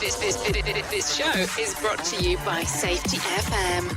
This show is brought to you by Safety FM.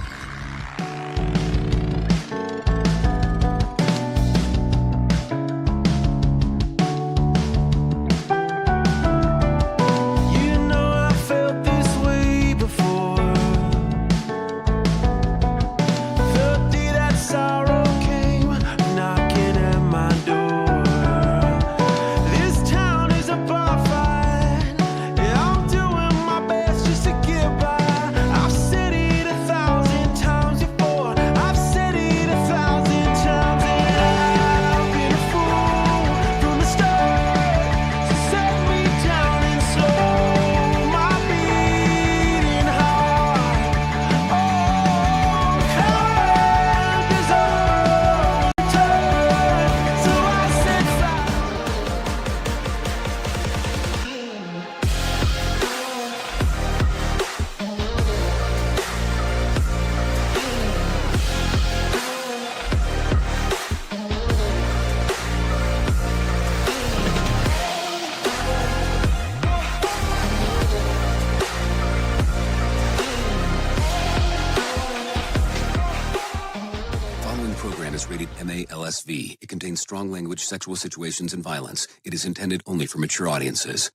It contains strong language, sexual situations, and violence. It is intended only for mature audiences.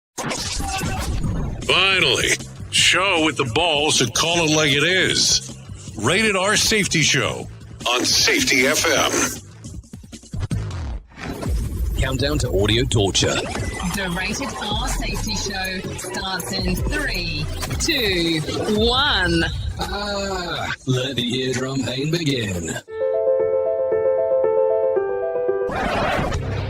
Finally, show with the balls to call it like it is. Rated R Safety Show on Safety FM. Countdown to audio torture. The Rated R Safety Show starts in 3, 2, 1. Let the eardrum pain begin.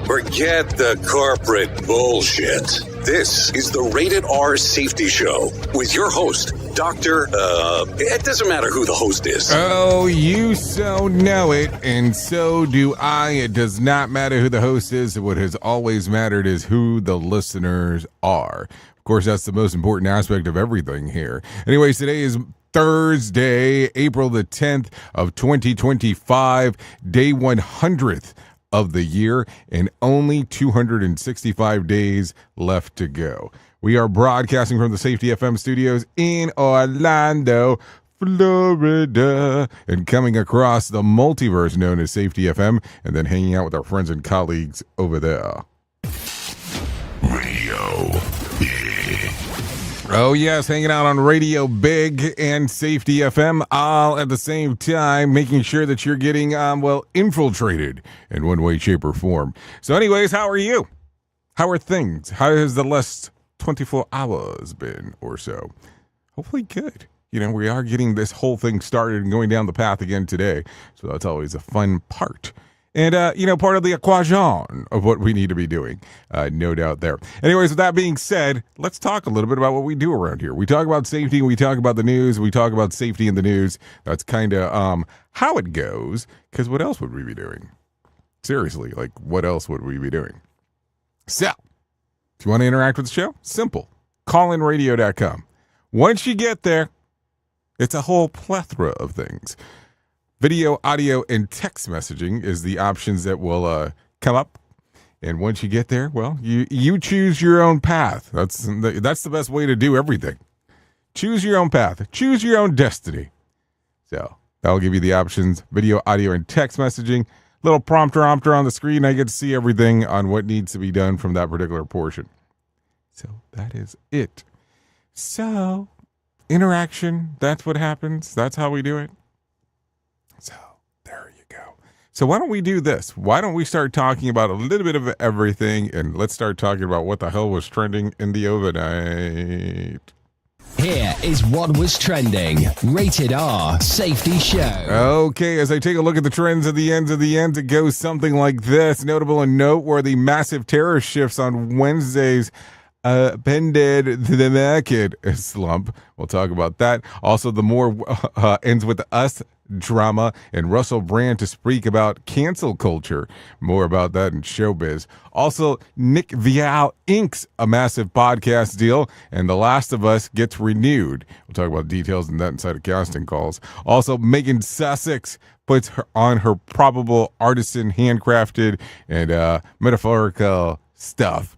Forget the corporate bullshit. This is the Rated R Safety Show with your host, Dr. It doesn't matter who the host is. Oh, you so know it, and so do I. It does not matter who the host is. What has always mattered is who the listeners are. Of course, that's the most important aspect of everything here. Anyways, today is Thursday, April the 10th of 2025, day 100th of the year, and only 265 days left to go. We are broadcasting from the Safety FM studios in Orlando, Florida, and coming across the multiverse known as Safety FM, and then hanging out with our friends and colleagues over there. Radio Big. Oh, yes, hanging out on Radio Big and Safety FM all at the same time, making sure that you're getting, infiltrated in one way, shape, or form. So anyways, how are you? How are things? How has the last 24 hours been or so? Hopefully good. You know, we are getting this whole thing started and going down the path again today. So that's always a fun part. And, part of the equation of what we need to be doing. No doubt there. Anyways, with that being said, let's talk a little bit about what we do around here. We talk about safety, we talk about the news, we talk about safety in the news. That's kind of how it goes, because what else would we be doing? Seriously, like, what else would we be doing? So, if you want to interact with the show, simple. Callinradio.com. Once you get there, it's a whole plethora of things. Video, audio, and text messaging is the options that will come up. And once you get there, well, you choose your own path. That's the best way to do everything. Choose your own path. Choose your own destiny. So that'll give you the options, video, audio, and text messaging. Little prompter on the screen. I get to see everything on what needs to be done from that particular portion. So that is it. So interaction, that's what happens. That's how we do it. So there you go. So why don't we do this? Why don't we start talking about a little bit of everything, and let's start talking about what the hell was trending in the overnight. Here is what was trending. Rated R Safety Show. Okay, as I take a look at the trends at the ends, it goes something like this. Notable and noteworthy massive tariff shifts on Wednesdays appended to the market slump. We'll talk about that. Also, the more ends with us drama and Russell Brand to speak about cancel culture. More about that in showbiz. Also, Nick Vial inks a massive podcast deal, and The Last of Us gets renewed. We'll talk about details in that inside of casting calls. Also, Megan Sussex puts on her probable artisan, handcrafted, and metaphorical stuff.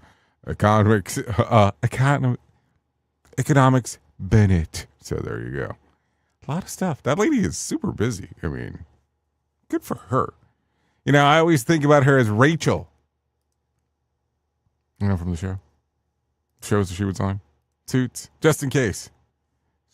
Economics Bennett. So there you go. A lot of stuff. That lady is super busy. I mean, good for her. You know, I always think about her as Rachel. You know, from the show. Shows that she was on. Suits. Just in case.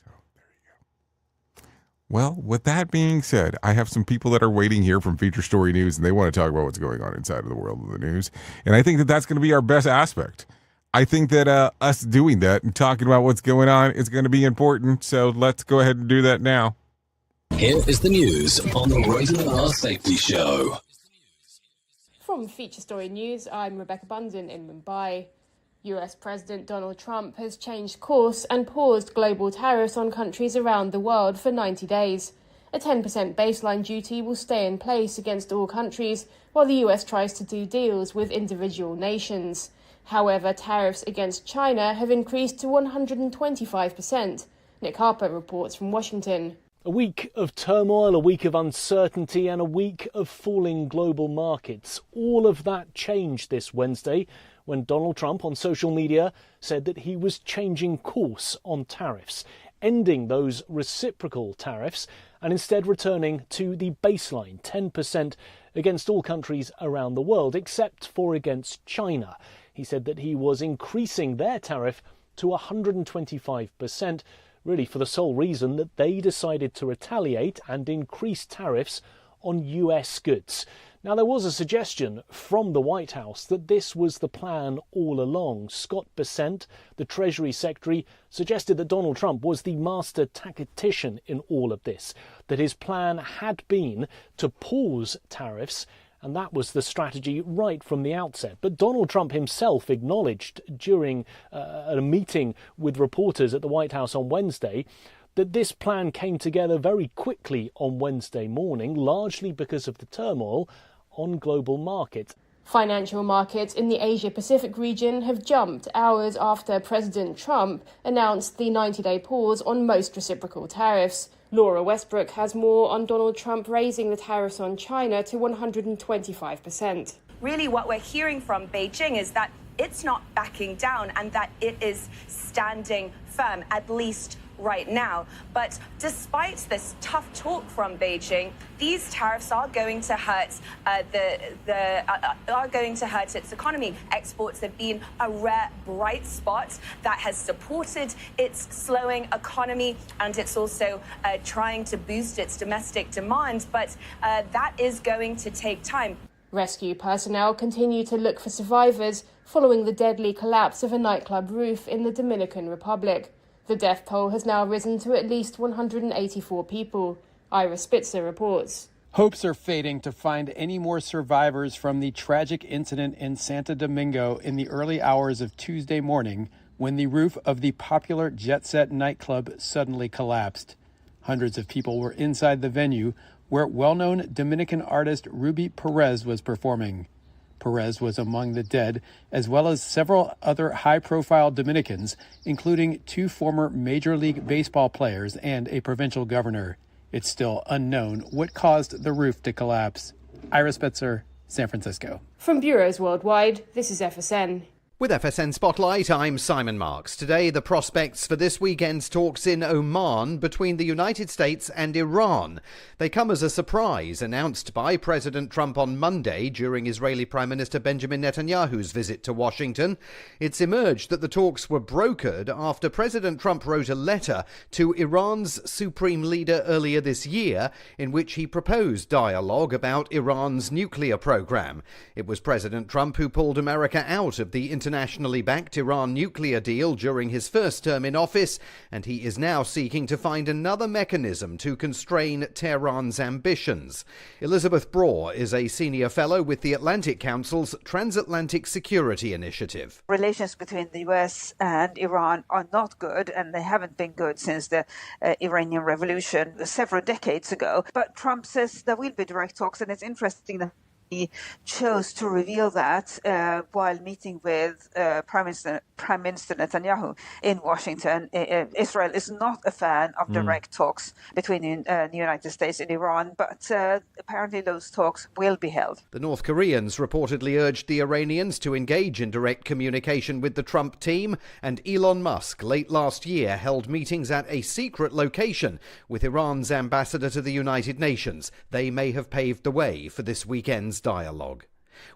So there you go. Well, with that being said, I have some people that are waiting here from Feature Story News, and they want to talk about what's going on inside of the world of the news. And I think that that's going to be our best aspect. I think that us doing that and talking about what's going on is going to be important. So let's go ahead and do that now. Here is the news on the Rated R Safety Show. From Feature Story News, I'm Rebecca Bunton in Mumbai. US President Donald Trump has changed course and paused global tariffs on countries around the world for 90 days. A 10% baseline duty will stay in place against all countries, while the US tries to do deals with individual nations. However, tariffs against China have increased to 125%. Nick Harper reports from Washington. A week of turmoil, a week of uncertainty, and a week of falling global markets. All of that changed this Wednesday when Donald Trump on social media said that he was changing course on tariffs, ending those reciprocal tariffs and instead returning to the baseline 10% against all countries around the world, except for against China. He said that he was increasing their tariff to 125%, really for the sole reason that they decided to retaliate and increase tariffs on US goods. Now, there was a suggestion from the White House that this was the plan all along. Scott Bessent, the Treasury Secretary, suggested that Donald Trump was the master tactician in all of this, that his plan had been to pause tariffs, and that was the strategy right from the outset. But Donald Trump himself acknowledged during a meeting with reporters at the White House on Wednesday that this plan came together very quickly on Wednesday morning, largely because of the turmoil on global markets. Financial markets in the Asia-Pacific region have jumped hours after President Trump announced the 90-day pause on most reciprocal tariffs. Laura Westbrook has more on Donald Trump raising the tariffs on China to 125%. Really what we're hearing from Beijing is that it's not backing down and that it is standing firm, at least right now. But despite this tough talk from Beijing, these tariffs are going to hurt its economy. Exports have been a rare bright spot that has supported its slowing economy, and it's also trying to boost its domestic demand. But that is going to take time. Rescue personnel continue to look for survivors following the deadly collapse of a nightclub roof in the Dominican Republic. The death toll has now risen to at least 184 people. Ira Spitzer reports. Hopes are fading to find any more survivors from the tragic incident in Santo Domingo in the early hours of Tuesday morning when the roof of the popular Jet Set nightclub suddenly collapsed. Hundreds of people were inside the venue where well-known Dominican artist Ruby Perez was performing. Perez was among the dead, as well as several other high-profile Dominicans, including 2 former Major League Baseball players and a provincial governor. It's still unknown what caused the roof to collapse. Ira Spitzer, San Francisco. From bureaus worldwide, this is FSN. With FSN Spotlight, I'm Simon Marks. Today, the prospects for this weekend's talks in Oman between the United States and Iran. They come as a surprise announced by President Trump on Monday during Israeli Prime Minister Benjamin Netanyahu's visit to Washington. It's emerged that the talks were brokered after President Trump wrote a letter to Iran's supreme leader earlier this year in which he proposed dialogue about Iran's nuclear program. It was President Trump who pulled America out of the internationally backed Iran nuclear deal during his first term in office, and he is now seeking to find another mechanism to constrain Tehran's ambitions. Elizabeth Braw is a senior fellow with the Atlantic Council's Transatlantic Security Initiative. Relations between the US and Iran are not good, and they haven't been good since the Iranian Revolution several decades ago. But Trump says there will be direct talks, and it's interesting that He chose to reveal that while meeting with Prime Minister Netanyahu in Washington. Israel is not a fan of direct talks between the United States and Iran, but apparently those talks will be held. The North Koreans reportedly urged the Iranians to engage in direct communication with the Trump team, and Elon Musk late last year held meetings at a secret location with Iran's ambassador to the United Nations. They may have paved the way for this weekend's dialogue.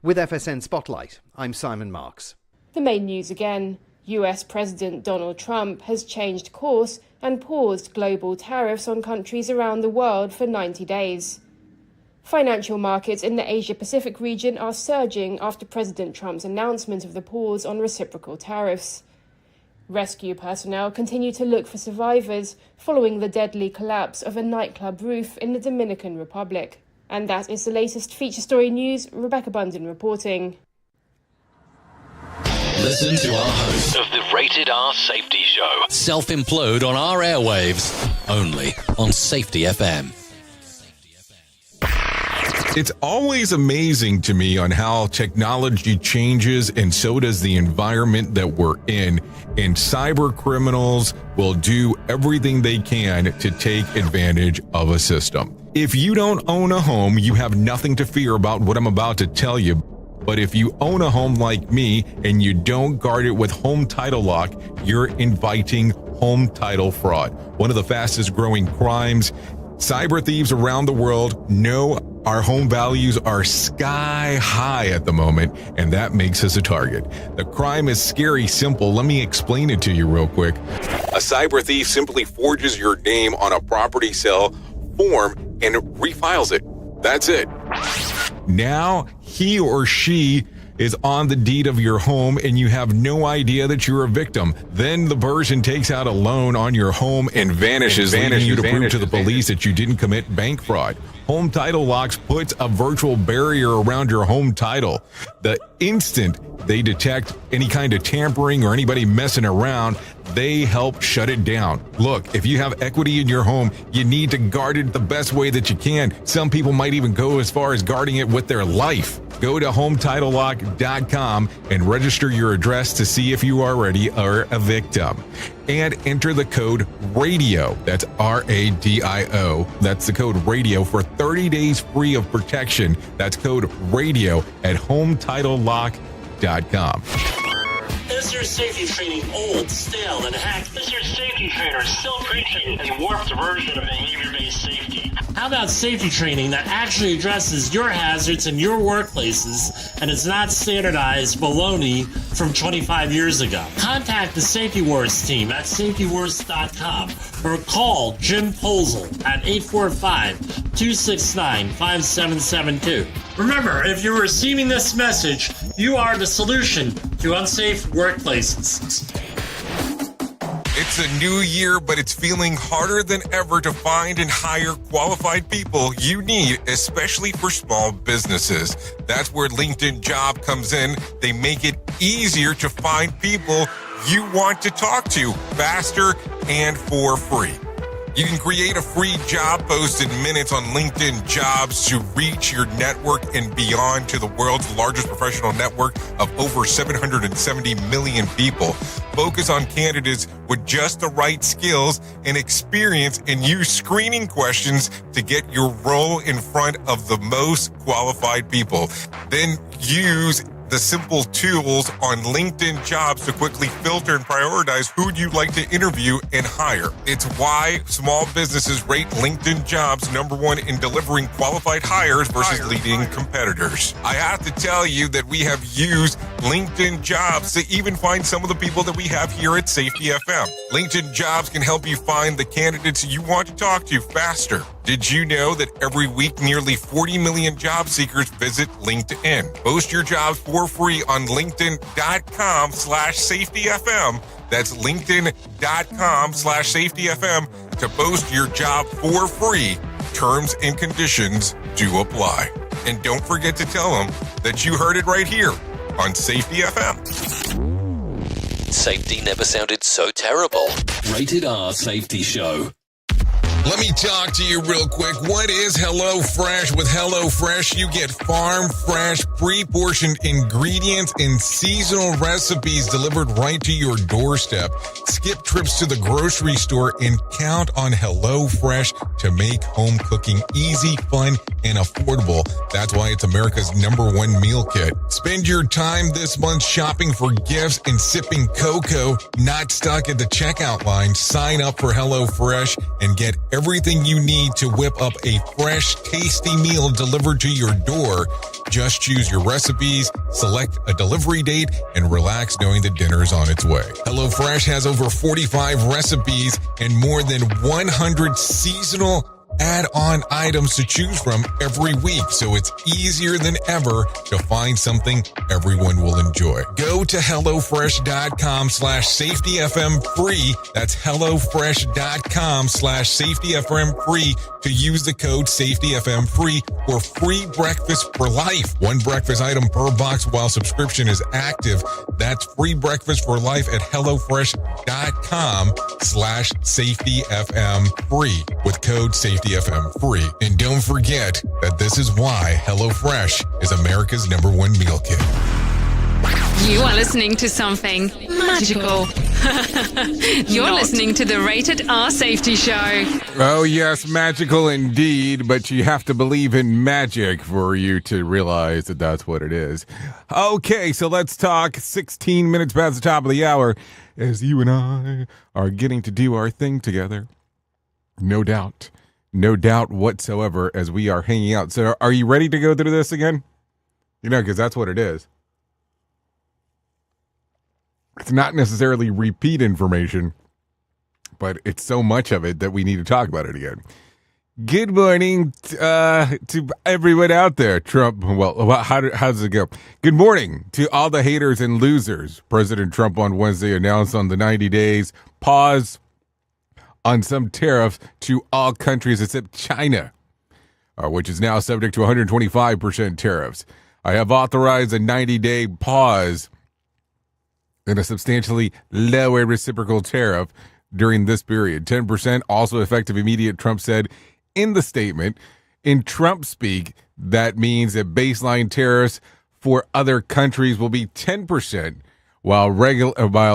With FSN Spotlight, I'm Simon Marks. The main news again. US President Donald Trump has changed course and paused global tariffs on countries around the world for 90 days. Financial markets in the Asia-Pacific region are surging after President Trump's announcement of the pause on reciprocal tariffs. Rescue personnel continue to look for survivors following the deadly collapse of a nightclub roof in the Dominican Republic. And that is the latest feature story news. Rebecca Bundon reporting. Listen to our host of the Rated R Safety Show self-implode on our airwaves, only on Safety FM. It's always amazing to me on how technology changes, and so does the environment that we're in. And cyber criminals will do everything they can to take advantage of a system. If you don't own a home, you have nothing to fear about what I'm about to tell you. But if you own a home like me and you don't guard it with home title lock, you're inviting home title fraud. One of the fastest growing crimes. Cyber thieves around the world know our home values are sky high at the moment, and that makes us a target. The crime is scary simple. Let me explain it to you real quick. A cyber thief simply forges your name on a property sale form and refiles it. That's it. Now he or she is on the deed of your home and you have no idea that you're a victim. Then the person takes out a loan on your home and vanishes, leaving you to prove to the police that you didn't commit bank fraud. Home Title Locks puts a virtual barrier around your home title. The instant they detect any kind of tampering or anybody messing around, they help shut it down. Look, if you have equity in your home, you need to guard it the best way that you can. Some people might even go as far as guarding it with their life. Go to HometitleLock.com and register your address to see if you already are a victim. And enter the code RADIO. That's RADIO. That's the code RADIO for 30 days free of protection. That's code RADIO at HometitleLock.com. Is your safety training old, stale, and hacked? Is your safety trainer still preaching a warped version of behavior-based safety? How about safety training that actually addresses your hazards in your workplaces and is not standardized baloney from 25 years ago? Contact the Safety Wars team at safetywars.com or call Jim Posel at 845-269-5772. Remember, if you're receiving this message, you are the solution to unsafe workplaces. It's a new year, but it's feeling harder than ever to find and hire qualified people you need, especially for small businesses. That's where LinkedIn Job comes in. They make it easier to find people you want to talk to faster and for free. You can create a free job post in minutes on LinkedIn Jobs to reach your network and beyond to the world's largest professional network of over 770 million people. Focus on candidates with just the right skills and experience and use screening questions to get your role in front of the most qualified people. Then use the simple tools on LinkedIn Jobs to quickly filter and prioritize who you'd like to interview and hire. It's why small businesses rate LinkedIn Jobs #1 in delivering qualified hires versus leading competitors. I have to tell you that we have used LinkedIn Jobs to even find some of the people that we have here at Safety FM. LinkedIn Jobs can help you find the candidates you want to talk to faster. Did you know that every week nearly 40 million job seekers visit LinkedIn? Post your jobs for free on LinkedIn.com/safetyfm. That's LinkedIn.com/safetyfm to post your job for free. Terms and conditions do apply. And don't forget to tell them that you heard it right here on Safety FM. Safety never sounded so terrible. Rated R Safety Show. Let me talk to you real quick. What is HelloFresh? With HelloFresh, you get farm fresh, pre-portioned ingredients and seasonal recipes delivered right to your doorstep. Skip trips to the grocery store and count on HelloFresh to make home cooking easy, fun, and affordable. That's why it's America's #1 meal kit. Spend your time this month shopping for gifts and sipping cocoa, not stuck at the checkout line. Sign up for HelloFresh and get everything you need to whip up a fresh, tasty meal delivered to your door. Just choose your recipes, select a delivery date, and relax knowing that dinner is on its way. HelloFresh has over 45 recipes and more than 100 seasonal add-on items to choose from every week, so it's easier than ever to find something everyone will enjoy. Go to HelloFresh.com/SafetyFM free. That's HelloFresh.com/SafetyFM free to use the code SafetyFM free for free breakfast for life. One breakfast item per box while subscription is active. That's free breakfast for life at HelloFresh.com/SafetyFM free with code SafetyFM free. And don't forget that this is why HelloFresh is America's #1 meal kit. You are listening to something magical. You're listening to the Rated R Safety Show. Oh, yes, magical indeed, but you have to believe in magic for you to realize that that's what it is. Okay, so let's talk 16 minutes past the top of the hour as you and I are getting to do our thing together. No doubt whatsoever as we are hanging out. So are you ready to go through this again? You know, because that's what it is. It's not necessarily repeat information, but it's so much of it that we need to talk about it again. Good morning to everyone out there. Trump, well, how does it go? Good morning to all the haters and losers. President Trump on Wednesday announced on the 90 days pause on some tariffs to all countries except China, which is now subject to 125% tariffs. I have authorized a 90-day pause and a substantially lower reciprocal tariff during this period. 10% also effective immediate, Trump said in the statement. In Trump speak, that means that baseline tariffs for other countries will be 10%, while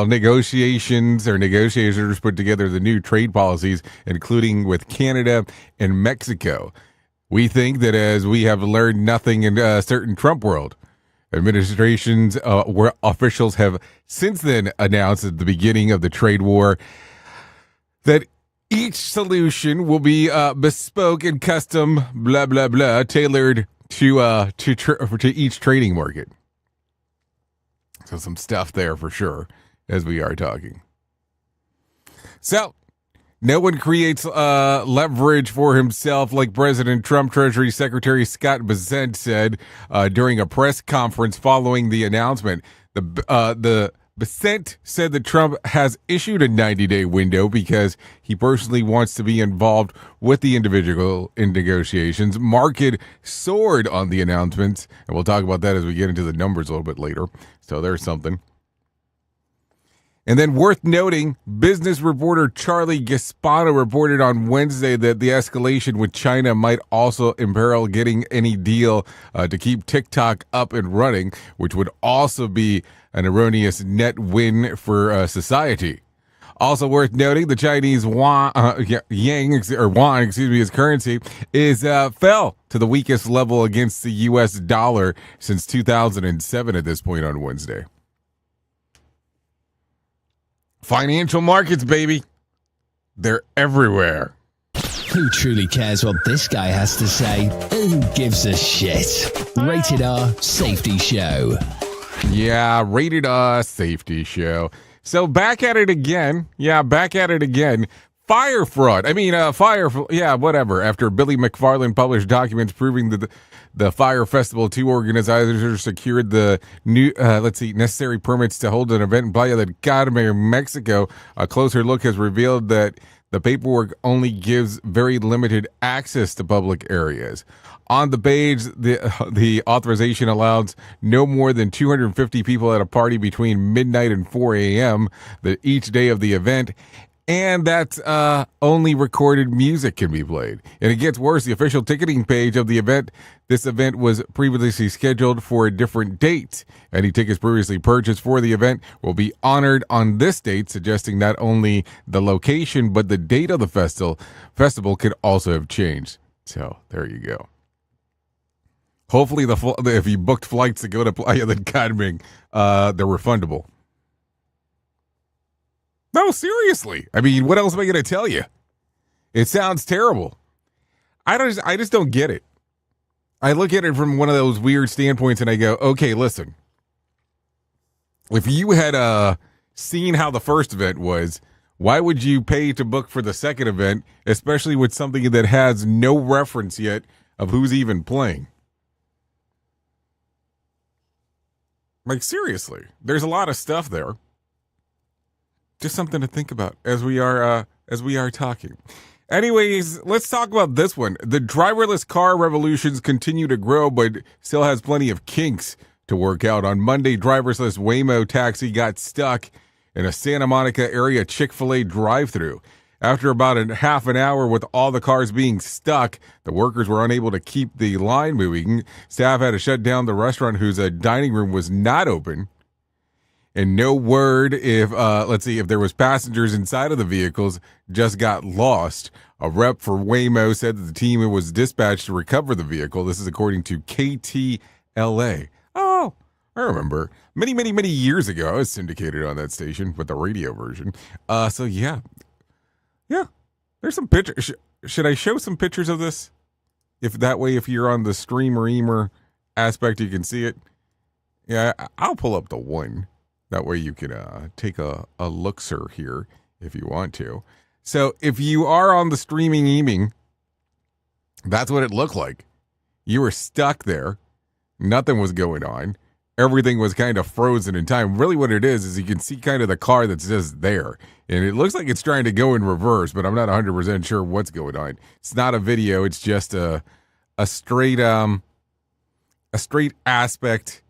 negotiators put together the new trade policies, including with Canada and Mexico. We think that as we have learned nothing in a certain Trump world, administrations where officials have since then announced at the beginning of the trade war that each solution will be bespoke and custom, blah, blah, blah, tailored to each trading market. So some stuff there for sure as we are talking. So no one creates leverage for himself like President Trump. Treasury Secretary Scott Bessent said during a press conference following the announcement. The Bessent said that Trump has issued a 90-day window because he personally wants to be involved with the individual in negotiations. Market soared on the announcements, and we'll talk about that as we get into the numbers a little bit later. So there's something. And then worth noting, business reporter Charlie Gaspano reported on Wednesday that the escalation with China might also imperil getting any deal to keep TikTok up and running, which would also be an erroneous net win for society. Also worth noting, the Chinese yuan, his currency, is fell to the weakest level against the U.S. dollar since 2007 at this point on Wednesday. Financial markets, baby. They're everywhere. Who truly cares what this guy has to say? Who gives a shit? Rated R Safety Show. Yeah, Rated R Safety Show. So back at it again. Yeah, back at it again. Fire fraud. Whatever. After Billy McFarland published documents proving that the Fire Festival 2 organizers secured the new, necessary permits to hold an event in Playa del Carmen, Mexico. A closer look has revealed that the paperwork only gives very limited access to public areas. On the page, the authorization allows no more than 250 people at a party between midnight and 4 a.m. each day of the event, And that only recorded music can be played. And it gets worse. The official ticketing page of the event, this event was previously scheduled for a different date. Any tickets previously purchased for the event will be honored on this date, suggesting not only the location, but the date of the festival could also have changed. So there you go. Hopefully, if you booked flights to go to Playa del Carmen, they're refundable. No, seriously. I mean, what else am I going to tell you? It sounds terrible. I just don't get it. I look at it from one of those weird standpoints and I go, okay, listen. If you had seen how the first event was, why would you pay to book for the second event, especially with something that has no reference yet of who's even playing? Like, seriously, there's a lot of stuff there. Just something to think about as we are talking. Anyways, let's talk about this one. The driverless car revolutions continue to grow, but still has plenty of kinks to work out. On Monday, driverless Waymo taxi got stuck in a Santa Monica area Chick-fil-A drive-thru. After about half an hour with all the cars being stuck, the workers were unable to keep the line moving. Staff had to shut down the restaurant whose dining room was not open. And no word if there was passengers inside of the vehicles, just got lost. A rep for Waymo said that the team was dispatched to recover the vehicle. This is according to KTLA. Oh, I remember. Many, many, many years ago, I was syndicated on that station with the radio version. So yeah. Yeah, there's some pictures. Should I show some pictures of this? If you're on the streamer aspect, you can see it. Yeah, I'll pull up the one. That way you can take a look, sir, here if you want to. So if you are on the streaming, that's what it looked like. You were stuck there. Nothing was going on. Everything was kind of frozen in time. Really what it is you can see kind of the car that's just there. And it looks like it's trying to go in reverse, but I'm not 100% sure what's going on. It's not a video. It's just a straight aspect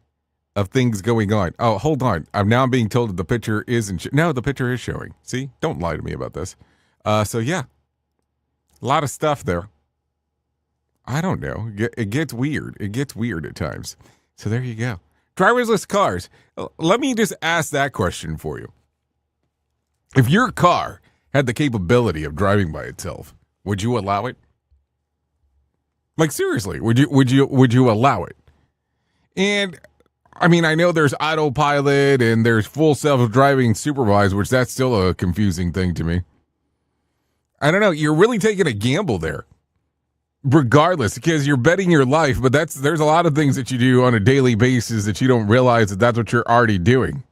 of things going on. Oh, hold on. I'm now being told that the picture isn't. No, the picture is showing. See? Don't lie to me about this. So yeah, a lot of stuff there. I don't know. It gets weird. It gets weird at times. So there you go. Driverless cars. Let me just ask that question for you. If your car had the capability of driving by itself, would you allow it? Like, seriously, would you allow it? And I mean, I know there's autopilot and there's full self-driving supervised, which that's still a confusing thing to me. I don't know. You're really taking a gamble there. Regardless, because you're betting your life, but there's a lot of things that you do on a daily basis that you don't realize that that's what you're already doing.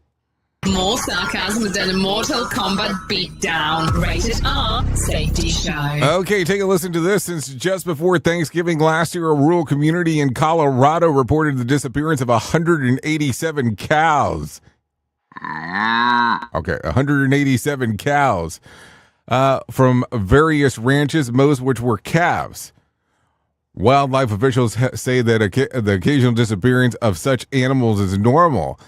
More sarcasm than a Mortal Kombat beatdown. Rated R Safety Show. Okay, take a listen to this. Since just before Thanksgiving last year, a rural community in Colorado reported the disappearance of 187 cows. Okay, 187 cows from various ranches, most of which were calves. Wildlife officials say that the occasional disappearance of such animals is normal.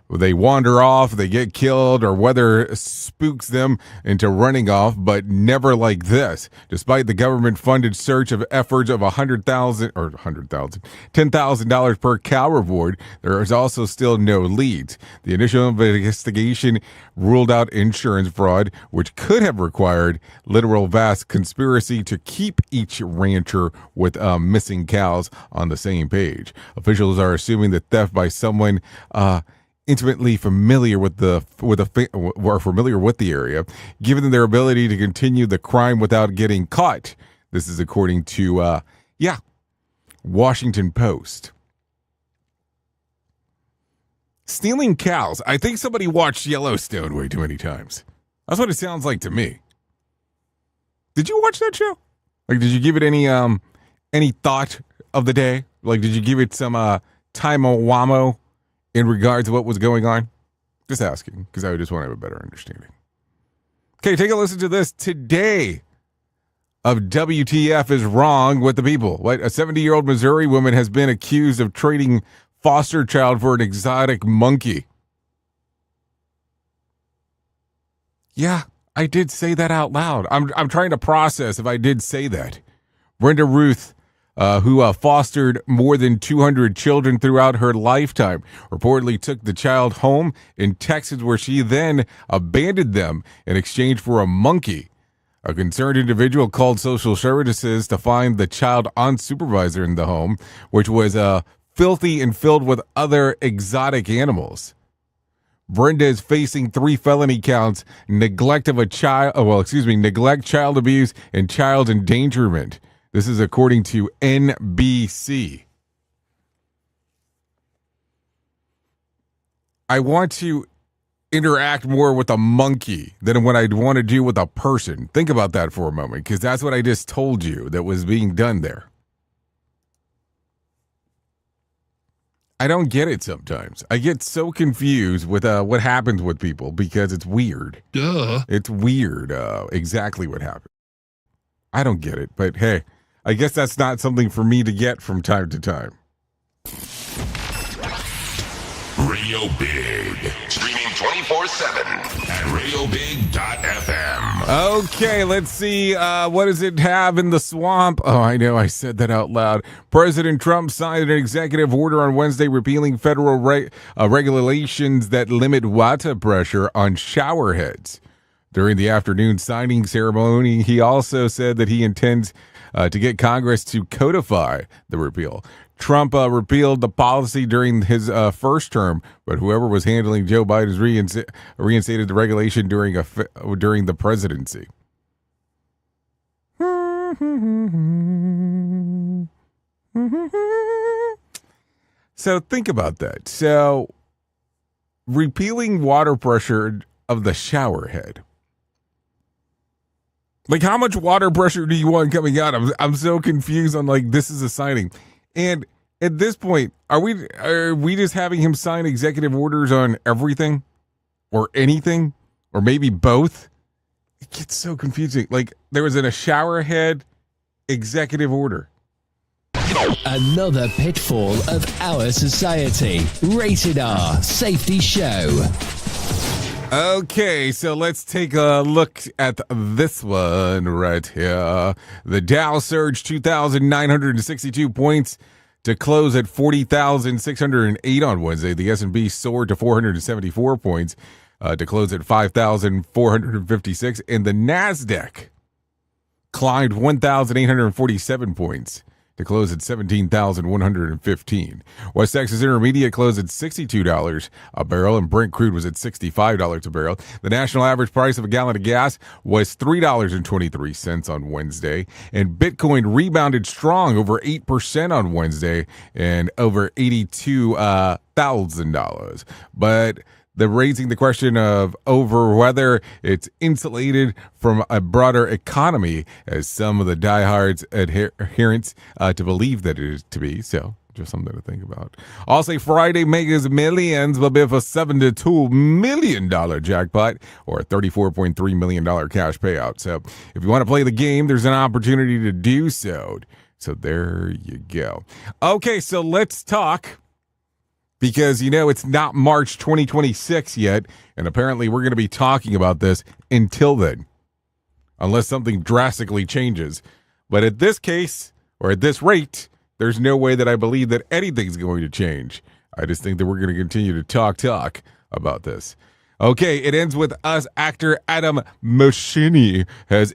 They wander off, they get killed, or weather spooks them into running off, but never like this. Despite the government-funded search of efforts of $10,000 per cow reward, there is also still no leads. The initial investigation ruled out insurance fraud, which could have required literal vast conspiracy to keep each rancher with missing cows on the same page. Officials are assuming that theft by someone intimately familiar with the area, given them their ability to continue the crime without getting caught. This is according to Washington Post. Stealing cows. I think somebody watched Yellowstone way too many times. That's what it sounds like to me. Did you watch that show? Like, did you give it any thought of the day? Like, did you give it some time-o-wamo in regards to what was going on? Just asking, because I just want to have a better understanding. Okay, take a listen to this. Today of WTF is wrong with the people. What? A 70-year-old Missouri woman has been accused of trading foster child for an exotic monkey. Yeah, I did say that out loud. I'm trying to process if I did say that. Brenda Ruth, who fostered more than 200 children throughout her lifetime, reportedly took the child home in Texas, where she then abandoned them in exchange for a monkey. A concerned individual called social services to find the child unsupervised in the home, which was filthy and filled with other exotic animals. Brenda is facing 3 felony counts: neglect, child abuse, and child endangerment. This is according to NBC. I want to interact more with a monkey than what I'd want to do with a person. Think about that for a moment, because that's what I just told you that was being done there. I don't get it sometimes. I get so confused with what happens with people because it's weird. Duh. It's weird exactly what happened. I don't get it, but hey, I guess that's not something for me to get from time to time. Radio Big. Streaming 24/7 at radiobig.fm. Okay, let's see. What does it have in the swamp? Oh, I know. I said that out loud. President Trump signed an executive order on Wednesday repealing federal regulations that limit water pressure on shower heads. During the afternoon signing ceremony, he also said that he intends to get Congress to codify the repeal. Trump repealed the policy during his first term, but whoever was handling Joe Biden's reinstated the regulation during the presidency. So think about that. So repealing water pressure of the shower head. Like, how much water pressure do you want coming out? I'm so confused on, like, this is a signing. And at this point, are we just having him sign executive orders on everything or anything or maybe both? It gets so confusing. Like, there was a shower head executive order. Another pitfall of our society. Rated R Safety Show. Okay, so let's take a look at this one right here. The Dow surged 2,962 points to close at 40,608 on Wednesday. The S&P soared to 474 points to close at 5,456. And the NASDAQ climbed 1,847 points to close at 17,115. West Texas Intermediate closed at $62 a barrel, and Brent crude was at $65 a barrel. The national average price of a gallon of gas was $3.23 on Wednesday, and Bitcoin rebounded strong, over 8% on Wednesday, and over $82,000. But they're raising the question of over whether it's insulated from a broader economy, as some of the diehards adherents to believe that it is to be. So just something to think about. Also, Friday Mega's Millions will be for $72 million jackpot, or a $34.3 million cash payout. So if you want to play the game, there's an opportunity to do so. So there you go. Okay, so let's talk. Because, it's not March 2026 yet, and apparently we're going to be talking about this until then, unless something drastically changes. But at this case, or at this rate, there's no way that I believe that anything's going to change. I just think that we're going to continue to talk about this. Okay, it ends with us. Actor Adam Moschini has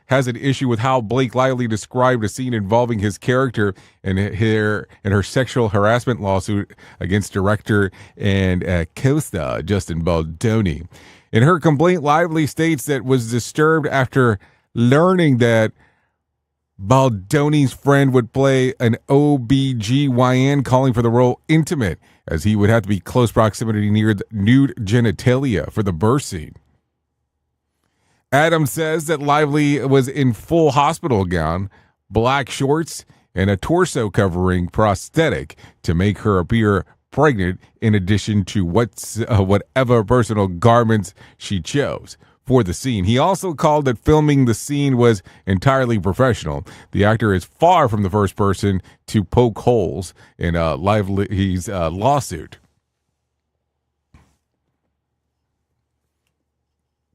has an issue with how Blake Lively described a scene involving his character and her sexual harassment lawsuit against director and co-star Justin Baldoni. In her complaint, Lively states that was disturbed after learning that Baldoni's friend would play an OBGYN, calling for the role intimate, as he would have to be close proximity near the nude genitalia for the birth scene. Adam says that Lively was in full hospital gown, black shorts, and a torso covering prosthetic to make her appear pregnant, in addition to whatever personal garments she chose for the scene. He also called that filming the scene was entirely professional. The actor is far from the first person to poke holes in Lively's lawsuit.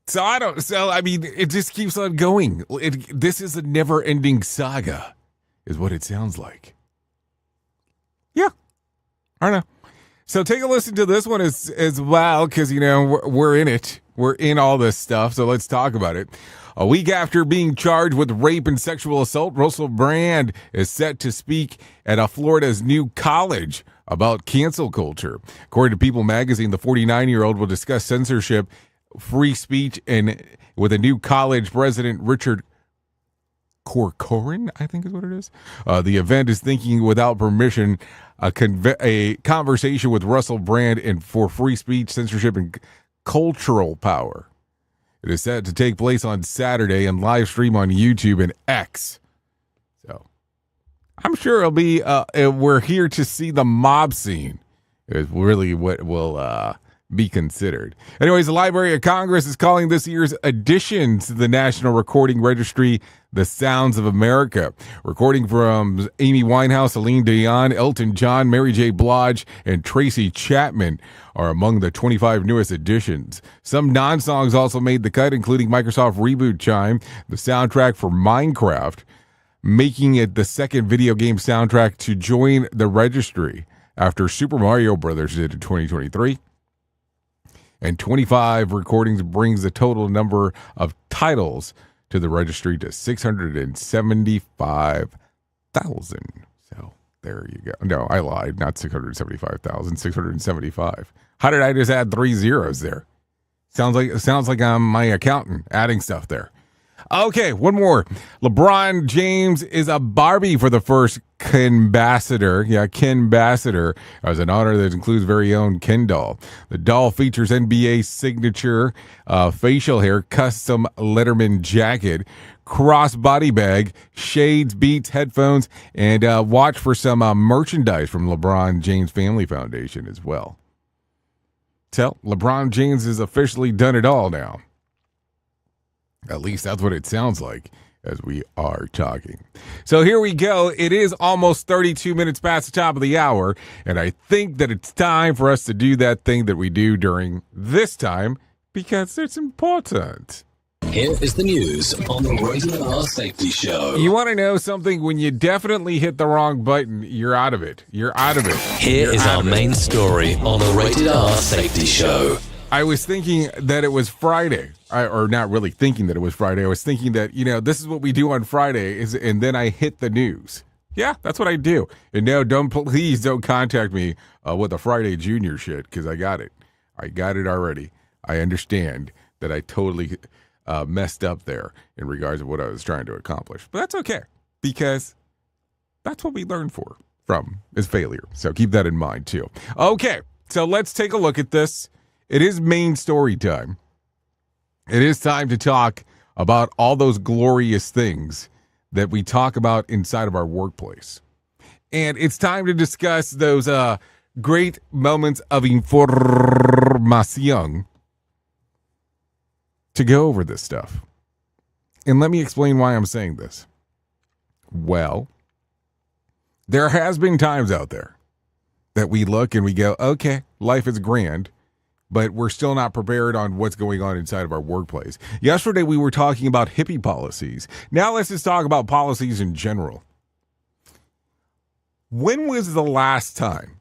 So I mean, it just keeps on going. This is a never-ending saga, is what it sounds like. Yeah, I don't know. So take a listen to this one as well, because, we're in it. We're in all this stuff, so let's talk about it. A week after being charged with rape and sexual assault, Russell Brand is set to speak at Florida's new college about cancel culture. According to People magazine, the 49-year-old will discuss censorship, free speech, and with a new college president, Richard Corcoran, I think is what it is. The event is Thinking Without Permission, a conversation with Russell Brand and for free speech, censorship, and cultural power. It is set to take place on Saturday and live stream on YouTube and X. So I'm sure it'll be, we're here to see the mob scene is really what will be considered. Anyways, the Library of Congress is calling this year's addition to the National Recording Registry The Sounds of America. Recording from Amy Winehouse, Celine Dion, Elton John, Mary J. Blige, and Tracy Chapman are among the 25 newest additions. Some non-songs also made the cut, including Microsoft Reboot Chime, the soundtrack for Minecraft, making it the second video game soundtrack to join the registry after Super Mario Brothers did in 2023. And 25 recordings brings the total number of titles to the registry to 675,000. So there you go. No, I lied. Not 675,000, 675. How did I just add 3 zeros there? Sounds like I'm my accountant adding stuff there. Okay, one more. LeBron James is a Barbie for the first Ken-bassador. Yeah, Ken-bassador, as an honor that includes very own Ken doll. The doll features NBA signature facial hair, custom Letterman jacket, cross-body bag, shades, beats, headphones, and watch for some merchandise from LeBron James Family Foundation as well. So, LeBron James has officially done it all now. At least that's what it sounds like as we are talking. So here we go. It is almost 32 minutes past the top of the hour, and I think that it's time for us to do that thing that we do during this time because it's important. Here is the news on the Rated R Safety Show. You want to know something? When you definitely hit the wrong button, you're out of it. You're out of it. Here is our main story on the Rated R Safety Show. I was thinking that it was Friday, or not really thinking that it was Friday. I was thinking that, this is what we do on Friday, and then I hit the news. Yeah, that's what I do. And no, please don't contact me with the Friday Junior shit, because I got it. I got it already. I understand that I totally messed up there in regards to what I was trying to accomplish. But that's okay, because that's what we learn from is failure. So keep that in mind, too. Okay, so let's take a look at this. It is main story time. It is time to talk about all those glorious things that we talk about inside of our workplace. And it's time to discuss those great moments of información to go over this stuff. And let me explain why I'm saying this. Well, there has been times out there that we look and we go, okay, life is grand, but we're still not prepared on what's going on inside of our workplace. Yesterday, we were talking about hippie policies. Now let's just talk about policies in general. When was the last time,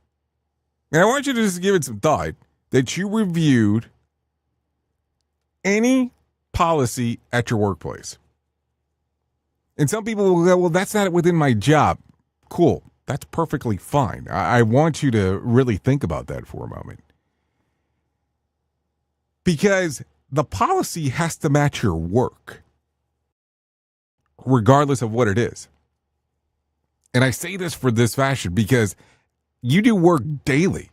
and I want you to just give it some thought, that you reviewed any policy at your workplace? And some people will go, well, that's not within my job. Cool. That's perfectly fine. I want you to really think about that for a moment. Because the policy has to match your work, regardless of what it is. And I say this for this fashion because you do work daily.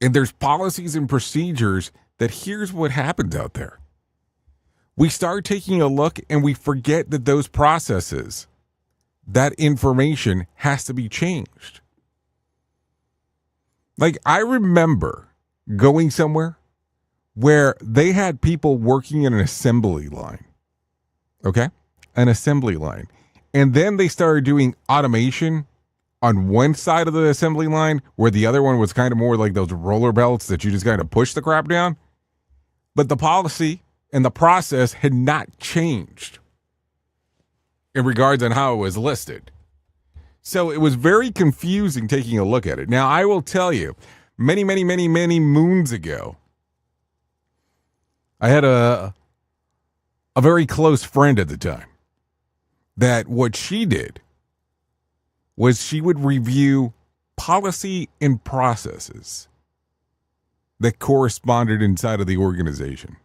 And there's policies and procedures that here's what happens out there. We start taking a look and we forget that those processes, that information has to be changed. Like I remember going somewhere where they had people working in an assembly line. Okay? An assembly line. And then they started doing automation on one side of the assembly line where the other one was kind of more like those roller belts that you just kind of push the crap down. but the policy and the process had not changed in regards on how it was listed. So it was very confusing taking a look at it. Now, I will tell you, many moons ago, I had a very close friend at the time that what she did was she would review policy and processes that corresponded inside of the organization.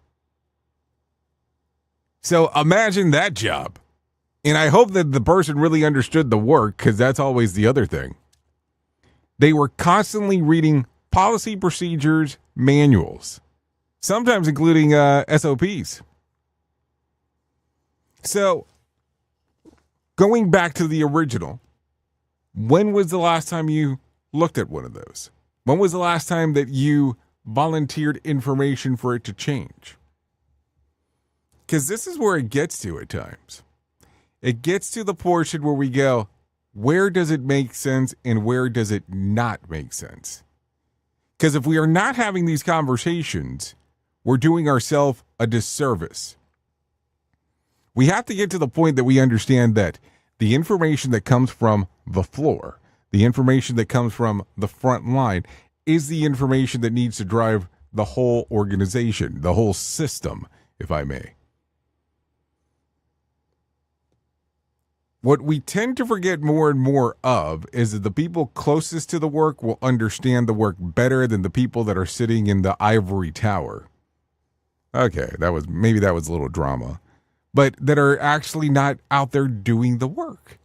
So imagine that job. And I hope that the person really understood the work, because that's always the other thing. They were constantly reading policy, procedures, manuals, sometimes including SOPs. So going back to the original, when was the last time you looked at one of those? When was the last time that you volunteered information for it to change? Because this is where it gets to at times. It gets to the portion where we go, where does it make sense and where does it not make sense? Because if we are not having these conversations, we're doing ourselves a disservice. We have to get to the point that we understand that the information that comes from the floor, the information that comes from the front line, is the information that needs to drive the whole organization, the whole system, if I may. What we tend to forget more and more of is that the people closest to the work will understand the work better than the people that are sitting in the ivory tower. Okay, that was a little drama, but that are actually not out there doing the work.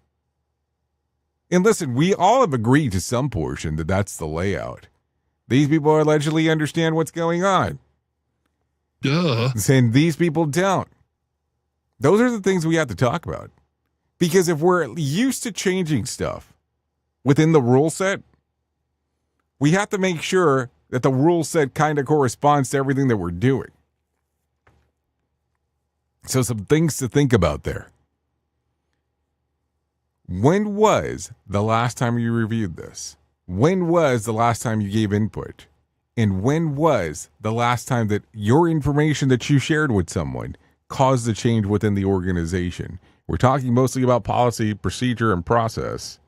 And listen, we all have agreed to some portion that that's the layout. These people allegedly understand what's going on. Duh. And these people don't. Those are the things we have to talk about. Because if we're used to changing stuff within the rule set, we have to make sure that the rule set kind of corresponds to everything that we're doing. So some things to think about there. When was the last time you reviewed this? When was the last time you gave input? And when was the last time that your information that you shared with someone caused a change within the organization? We're talking mostly about policy, procedure, and process.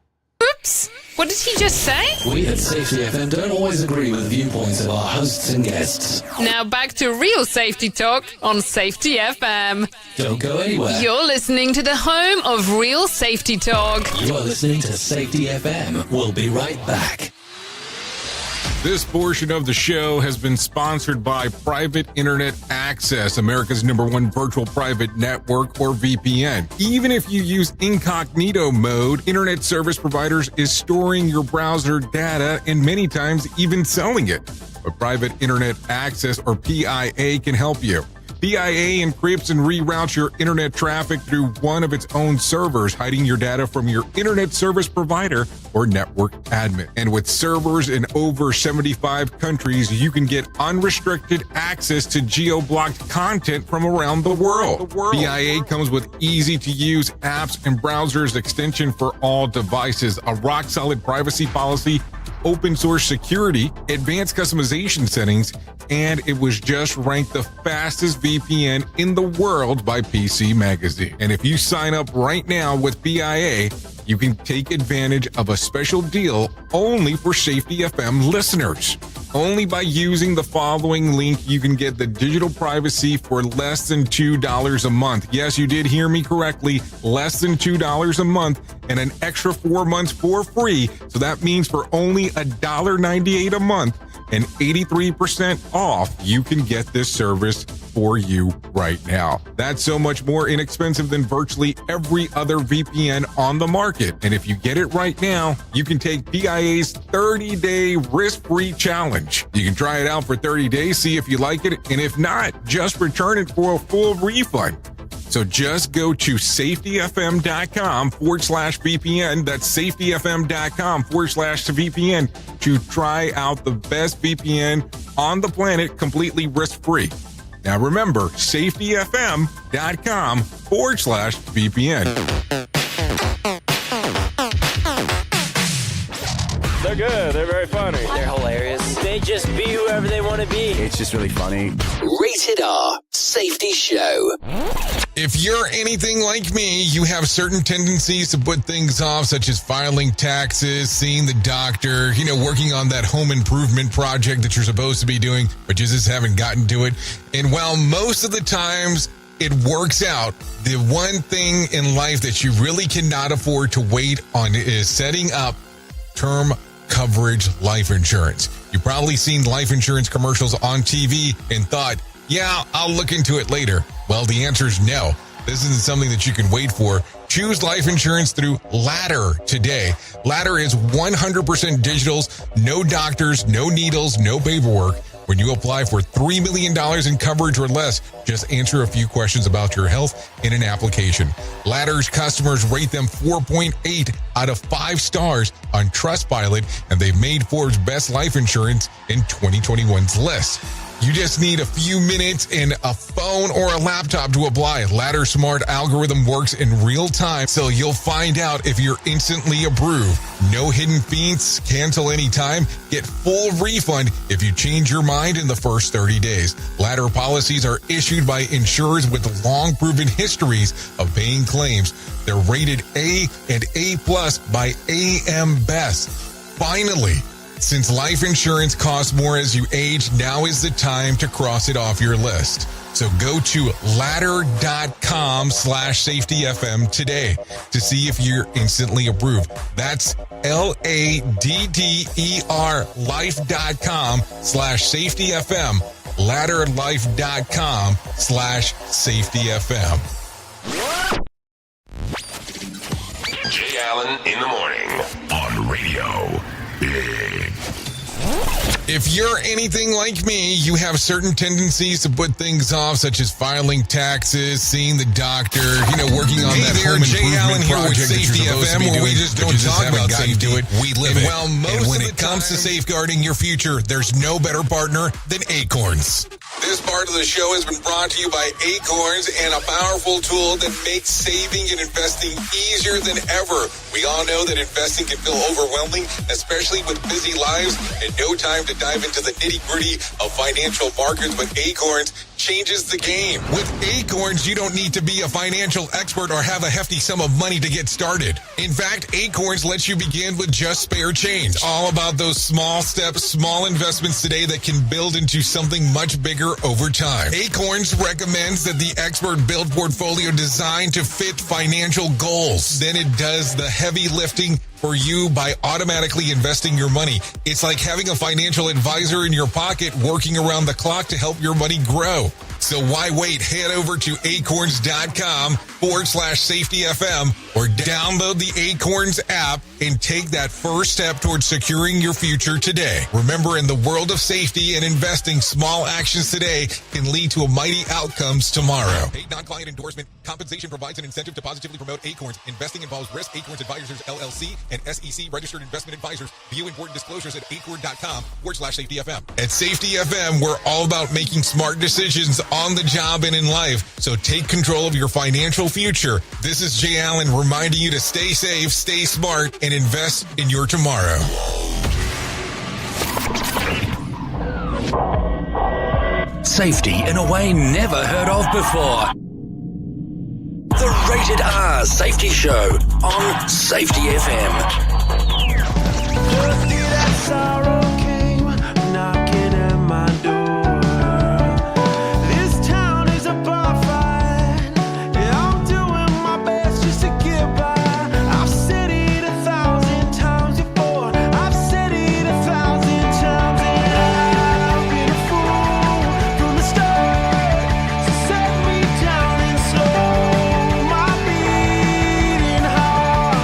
Oops! What did he just say? We at Safety FM don't always agree with the viewpoints of our hosts and guests. Now back to real safety talk on Safety FM. Don't go anywhere. You're listening to the home of real safety talk. You are listening to Safety FM. We'll be right back. This portion of the show has been sponsored by Private Internet Access, America's #1 virtual private network, or VPN. Even if you use incognito mode, internet service providers is storing your browser data and many times even selling it. But Private Internet Access, or PIA, can help you. PIA encrypts and reroutes your internet traffic through one of its own servers, hiding your data from your internet service provider or network admin. And with servers in over 75 countries, you can get unrestricted access to geo-blocked content from around the world. PIA comes with easy-to-use apps and browsers extension for all devices, a rock-solid privacy policy, open source security, advanced customization settings, and it was just ranked the fastest VPN in the world by PC Magazine. And if you sign up right now with PIA, you can take advantage of a special deal only for Safety FM listeners. Only by using the following link, you can get the digital privacy for less than $2 a month. Yes, you did hear me correctly, less than $2 a month, and an extra 4 months for free. So that means for only $1.98 a month and 83% off, you can get this service for you right now. That's so much more inexpensive than virtually every other VPN on the market. And if you get it right now, you can take PIA's 30-day risk-free challenge. You can try it out for 30 days, see if you like it, and if not, just return it for a full refund. So just go to safetyfm.com/VPN. That's safetyfm.com/VPN to try out the best VPN on the planet completely risk-free. Now remember, safetyfm.com/VPN. They're good. They're very funny. They're hilarious. They just be whoever they want want to be. It's just really funny. Rated R Safety Show. If you're anything like me, you have certain tendencies to put things off, such as filing taxes, seeing the doctor, working on that home improvement project that you're supposed to be doing, but you just haven't gotten to it. And while most of the times it works out, the one thing in life that you really cannot afford to wait on is setting up term coverage life insurance. You've probably seen life insurance commercials on TV and thought, yeah, I'll look into it later. Well, the answer is no. This isn't something that you can wait for. Choose life insurance through Ladder today. Ladder is 100% digitals, no doctors, no needles, no paperwork. When you apply for $3 million in coverage or less, just answer a few questions about your health in an application. Ladder's customers rate them 4.8 out of 5 stars on Trustpilot, and they've made Forbes' Best Life Insurance in 2021's list. You just need a few minutes and a phone or a laptop to apply. Ladder's smart algorithm works in real time, so you'll find out if you're instantly approved. No hidden fees, cancel anytime, get full refund if you change your mind in the first 30 days. Ladder policies are issued by insurers with long proven histories of paying claims. They're rated A and A+ by AM Best. Finally, since life insurance costs more as you age, now is the time to cross it off your list. So go to ladder.com/safetyfm today to see if you're instantly approved. That's LADDER life.com/safetyfm. Ladderlife.com/safetyfm. Jay Allen in the morning on Radio Big. If you're anything like me, you have certain tendencies to put things off, such as filing taxes, seeing the doctor, working on that home improvement project that you're supposed to be doing, we just don't talk about safety. We live it. Well, when it comes to safeguarding your future, there's no better partner than Acorns. This part of the show has been brought to you by Acorns and a powerful tool that makes saving and investing easier than ever. We all know that investing can feel overwhelming, especially with busy lives and no time to dive into the nitty-gritty of financial markets, but Acorns changes the game. With Acorns, you don't need to be a financial expert or have a hefty sum of money to get started. In fact, Acorns lets you begin with just spare change. All about those small steps, small investments today that can build into something much bigger over time. Acorns recommends that the expert build portfolio designed to fit financial goals. Then it does the heavy lifting for you by automatically investing your money. It's like having a financial advisor in your pocket working around the clock to help your money grow. So why wait? Head over to acorns.com/safetyfm or download the Acorns app and take that first step towards securing your future today. Remember, in the world of safety and investing, small actions today can lead to mighty outcomes tomorrow. Paid non-client endorsement. Compensation provides an incentive to positively promote Acorns. Investing involves risk. Acorns Advisors, LLC, and SEC registered investment advisors. View important disclosures at acorn.com/safetyfm. At Safety FM, we're all about making smart decisions on the job and in life. So take control of your financial future. This is Jay Allen reminding you to stay safe, stay smart, and invest in your tomorrow. Safety in a way never heard of before. The Rated R Safety Show on Safety FM. Just see that sorrow came knocking at my door. This town is a bar fight. Yeah, I'm doing my best just to get by. I've said it 1,000 times before. I've said it 1,000 times, and I've been a fool from the start. So set me down and slow my beating heart.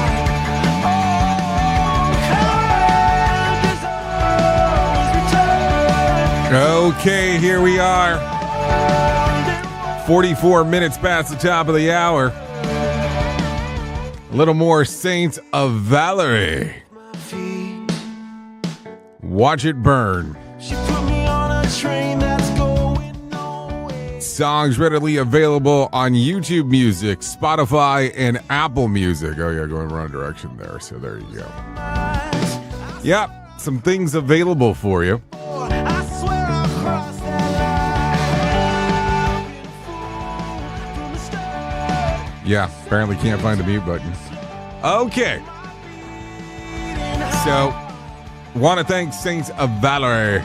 Okay, here we are. 44 minutes past the top of the hour. A little more Saints of Valory. Watch it burn. She put me on a train that's going nowhere. Songs readily available on YouTube Music, Spotify, and Apple Music. Oh yeah, going wrong direction there. So there you go. Yep, some things available for you. I swear I'll cry. Yeah, apparently can't find the mute button. Okay. So, want to thank Saints of Valory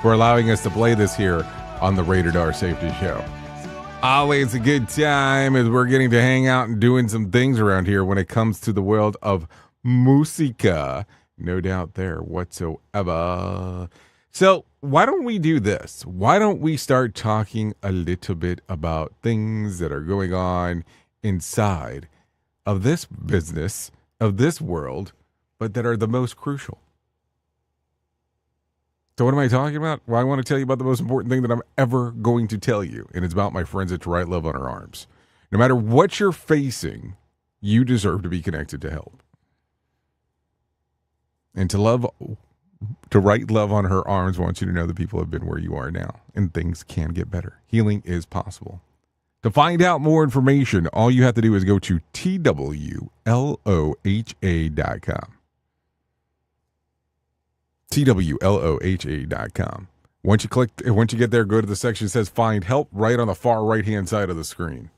for allowing us to play this here on the Rated R Safety Show. Always a good time as we're getting to hang out and doing some things around here when it comes to the world of musica. No doubt there whatsoever. So why don't we do this? Why don't we start talking a little bit about things that are going on inside of this business, of this world, but that are the most crucial? So what am I talking about? Well, I want to tell you about the most important thing that I'm ever going to tell you, and it's about my friends at To Write Love on Her Arms. No matter what you're facing, you deserve to be connected to help. And to write love on her arms wants you to know that people have been where you are now, and things can get better. Healing is possible. To find out more information, all you have to do is go to TWLOHA.com. TWLOHA.com. Once you get there, go to the section that says Find Help right on the far right-hand side of the screen.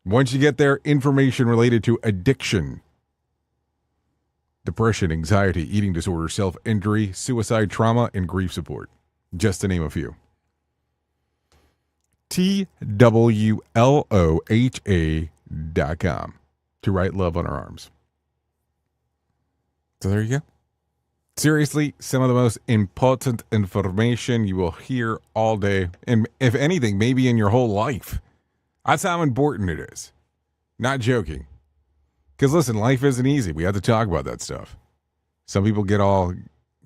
Once you get there, information related to addiction, depression, anxiety, eating disorder, self-injury, suicide, trauma, and grief support, just to name a few. TWLOHA.com. To Write Love on Her Arms. So there you go. Seriously, some of the most important information you will hear all day, and if anything, maybe in your whole life. That's how important it is. Not joking. Because listen, life isn't easy. We have to talk about that stuff. Some people get all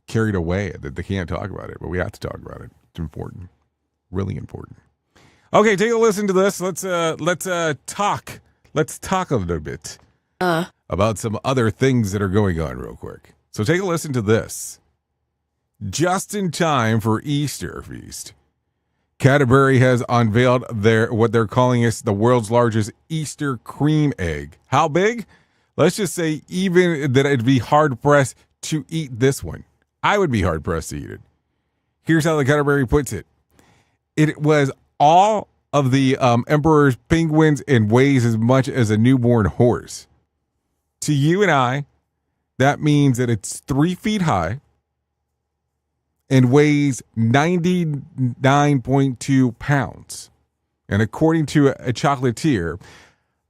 carried away that they can't talk about it, but we have to talk about it. It's important. Really important. Okay, take a listen to this. Let's talk. Let's talk a little bit about some other things that are going on real quick. So take a listen to this. Just in time for Easter feast, Cadbury has unveiled what they're calling is the world's largest Easter cream egg. How big? Let's just say even that it'd be hard-pressed to eat this one. I would be hard-pressed to eat it. Here's how the Cadbury puts it. It was all of the emperor's penguins and weighs as much as a newborn horse. To you and I, that means that it's 3 feet high and weighs 99.2 pounds. And according to a chocolatier,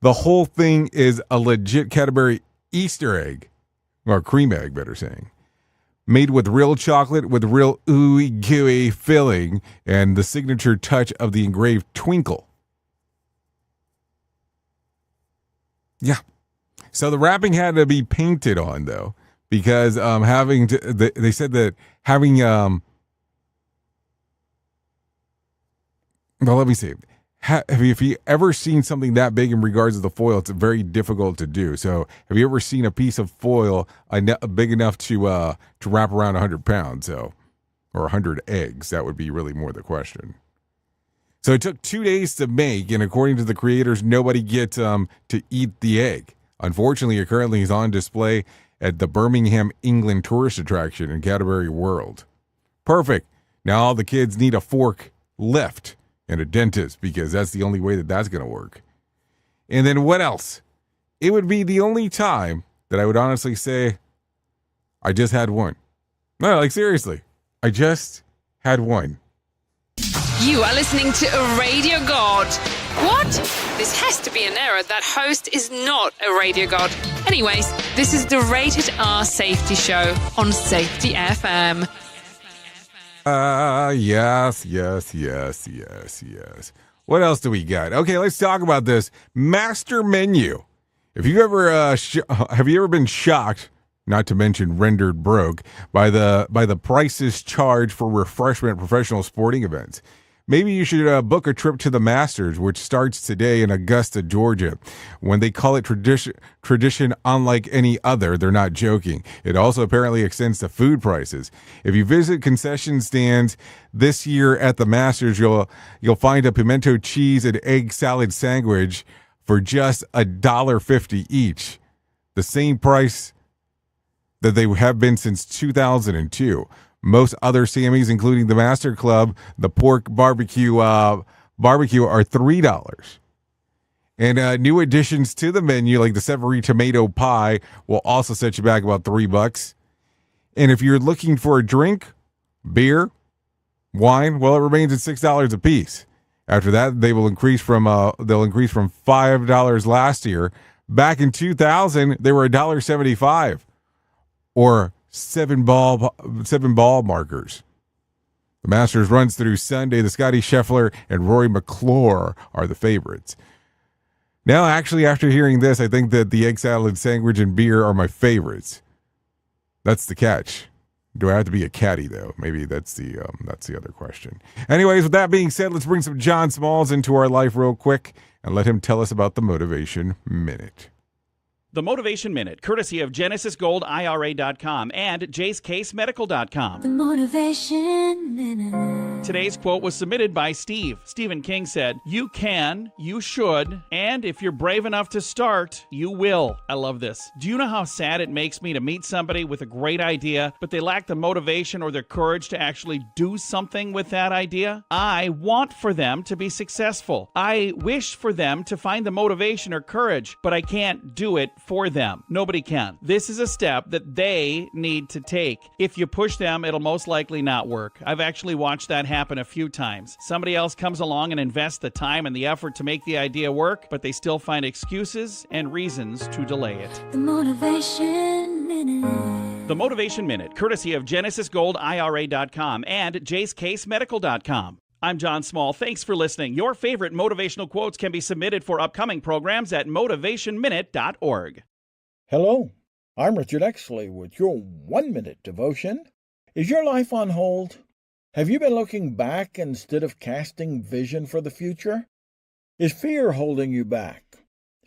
the whole thing is a legit Cadbury Easter egg, or cream egg, better saying, made with real chocolate with real ooey gooey filling and the signature touch of the engraved twinkle. Yeah. So the wrapping had to be painted on, though, because they said that having well, let me see. If you ever seen something that big in regards to the foil, it's very difficult to do. So have you ever seen a piece of foil big enough to wrap around 100 pounds, or 100 eggs? That would be really more the question. So it took 2 days to make, and according to the creators, nobody gets to eat the egg. Unfortunately, it currently is on display at the Birmingham, England tourist attraction in Cadbury World. Perfect. Now all the kids need a fork lift and a dentist, because that's the only way that's going to work. And then what else? It would be the only time that I would honestly say I just had one. No, like seriously, I just had one. You are listening to a radio god. What? This has to be an error. That host is not a radio god. Anyways, this is the Rated R Safety Show on Safety FM. Yes. What else do we got? Okay, let's talk about this master menu. If you ever have you ever been shocked, not to mention rendered broke, by the prices charged for refreshment professional sporting events? Maybe you should book a trip to the Masters, which starts today in Augusta, Georgia. When they call it tradition unlike any other, they're not joking. It also apparently extends to food prices. If you visit concession stands this year at the Masters, you'll find a pimento cheese and egg salad sandwich for just $1.50 each, the same price that they have been since 2002. Most other Sammys, including the Master Club, the pork barbecue are $3. And new additions to the menu, like the savory tomato pie, will also set you back about $3. And if you're looking for a drink, beer, wine, well, it remains at $6 a piece. After that, they'll increase from $5 last year. Back in 2000, they were $1.75, or seven ball markers. The Masters runs through Sunday. The Scotty Scheffler and Rory McIlroy are the favorites. Now, actually, after hearing this, I think that the egg salad sandwich and beer are my favorites. That's the catch. Do I have to be a caddy, though? Maybe that's the other question. Anyways, with that being said, let's bring some John Smalls into our life real quick and let him tell us about the Motivation Minute. The Motivation Minute, courtesy of GenesisGoldIRA.com and JaceCaseMedical.com. The Motivation Minute. Today's quote was submitted by Steve. Stephen King said, "You can, you should, and if you're brave enough to start, you will." I love this. Do you know how sad it makes me to meet somebody with a great idea, but they lack the motivation or the courage to actually do something with that idea? I want for them to be successful. I wish for them to find the motivation or courage, but I can't do it for them. Nobody can. This is a step that they need to take. If you push them, it'll most likely not work. I've actually watched that happen a few times. Somebody else comes along and invests the time and the effort to make the idea work, but they still find excuses and reasons to delay it. The Motivation Minute. The Motivation Minute, courtesy of GenesisGoldIRA.com and JaceCaseMedical.com. I'm John Small. Thanks for listening. Your favorite motivational quotes can be submitted for upcoming programs at motivationminute.org. Hello, I'm Richard Exley with your 1-minute devotion. Is your life on hold? Have you been looking back instead of casting vision for the future? Is fear holding you back?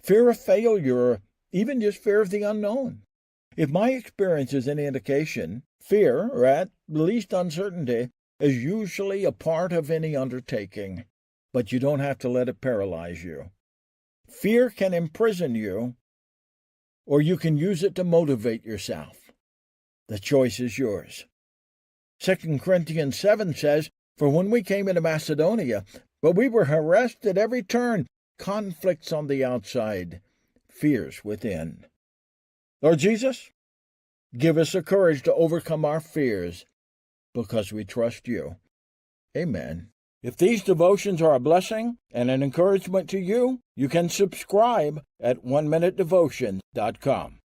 Fear of failure, or even just fear of the unknown? If my experience is any indication, fear, or at least uncertainty, is usually a part of any undertaking, but you don't have to let it paralyze you. Fear can imprison you, or you can use it to motivate yourself. The choice is yours. 2 Corinthians 7 says, "For when we came into Macedonia, but we were harassed at every turn, conflicts on the outside, fears within." Lord Jesus, give us the courage to overcome our fears, because we trust you. Amen. If these devotions are a blessing and an encouragement to you, you can subscribe at oneminutedevotion.com.